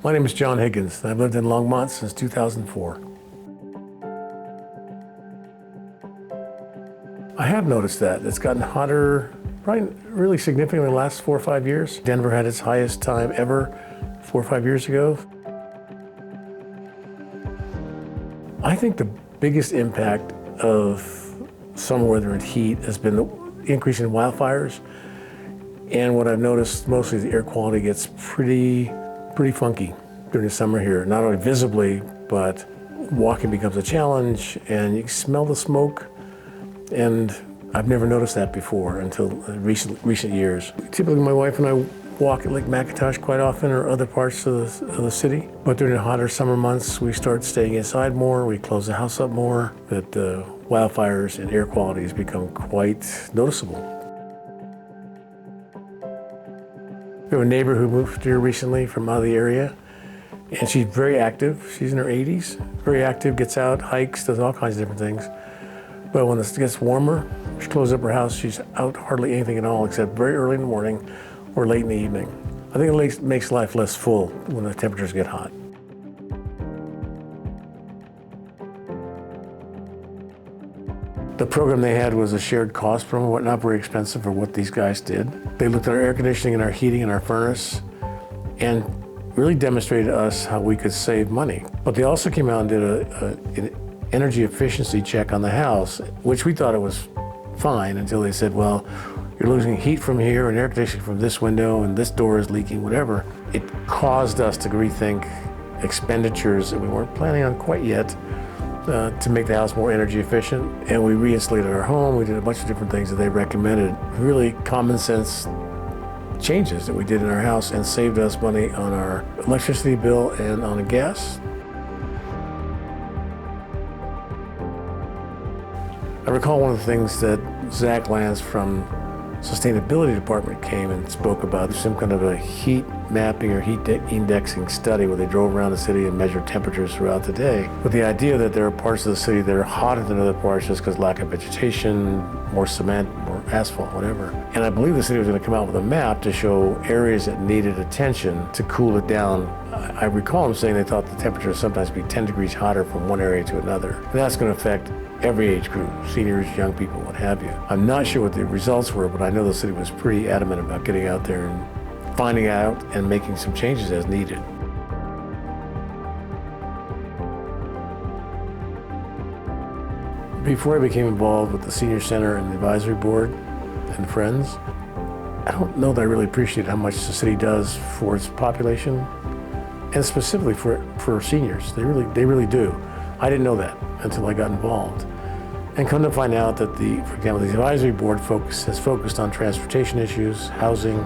My name is John Higgins, and I've lived in Longmont since 2004. I have noticed that. It's gotten hotter, probably really significantly in the last 4 or 5 years. Denver had its highest time ever 4 or 5 years ago. I think the biggest impact of summer weather and heat has been the increase in wildfires. And what I've noticed mostly is the air quality gets pretty funky during the summer here. Not only visibly, but walking becomes a challenge and you can smell the smoke. And I've never noticed that before until recent years. Typically my wife and I walk at Lake McIntosh quite often or other parts of the city. But during the hotter summer months, we start staying inside more, we close the house up more, that wildfires and air quality has become quite noticeable. We have a neighbor who moved here recently from out of the area, and she's very active. She's in her 80s, very active, gets out, hikes, does all kinds of different things. But when it gets warmer, she closes up her house, she's out hardly anything at all except very early in the morning or late in the evening. I think it makes life less full when the temperatures get hot. The program they had was a shared cost program, not very expensive for what these guys did. They looked at our air conditioning and our heating and our furnace and really demonstrated to us how we could save money. But they also came out and did an energy efficiency check on the house, which we thought it was fine until they said, well, you're losing heat from here and air conditioning from this window and this door is leaking, whatever. It caused us to rethink expenditures that we weren't planning on quite yet. To make the house more energy efficient, and we re-insulated our home. We did a bunch of different things that they recommended. Really common sense changes that we did in our house and saved us money on our electricity bill and on the gas. I recall one of the things that Zach Lance from Sustainability Department came and spoke about, some kind of a heat mapping or heat indexing study where they drove around the city and measured temperatures throughout the day. With the idea that there are parts of the city that are hotter than other parts just because lack of vegetation, more cement, more asphalt, whatever. And I believe the city was going to come out with a map to show areas that needed attention to cool it down. I recall them saying they thought the temperature would sometimes be 10 degrees hotter from one area to another. And that's going to affect every age group, seniors, young people, what have you. I'm not sure what the results were, but I know the city was pretty adamant about getting out there and finding out and making some changes as needed. Before I became involved with the Senior Center and the Advisory Board and Friends, I don't know that I really appreciate how much the city does for its population, and specifically for seniors. They really do. I didn't know that until I got involved. And come to find out that for example, the advisory board has focused on transportation issues, housing,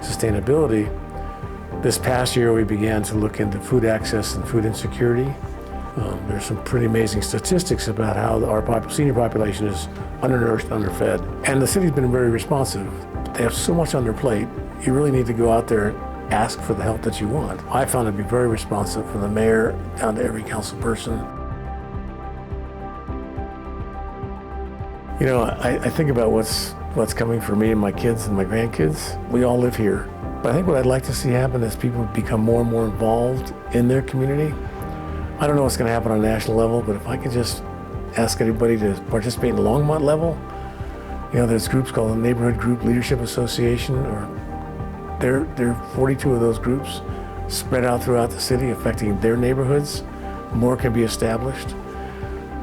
sustainability. This past year, we began to look into food access and food insecurity. There's some pretty amazing statistics about how our senior population is undernourished, underfed. And the city's been very responsive. They have so much on their plate, you really need to go out there and ask for the help that you want. I found it to be very responsive from the mayor down to every council person. You know, I think about what's coming for me and my kids and my grandkids. We all live here. But I think what I'd like to see happen is people become more and more involved in their community. I don't know what's going to happen on a national level, but if I could just ask everybody to participate in the Longmont level, you know, there's groups called the Neighborhood Group Leadership Association, or there are 42 of those groups spread out throughout the city affecting their neighborhoods. More can be established.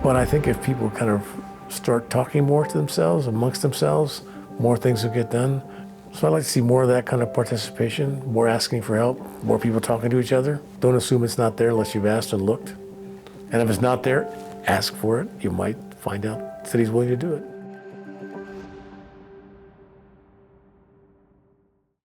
But I think if people kind of start talking more to themselves, amongst themselves, more things will get done. So I'd like to see more of that kind of participation, more asking for help, more people talking to each other. Don't assume it's not there unless you've asked and looked. And if it's not there, ask for it. You might find out the city's willing to do it.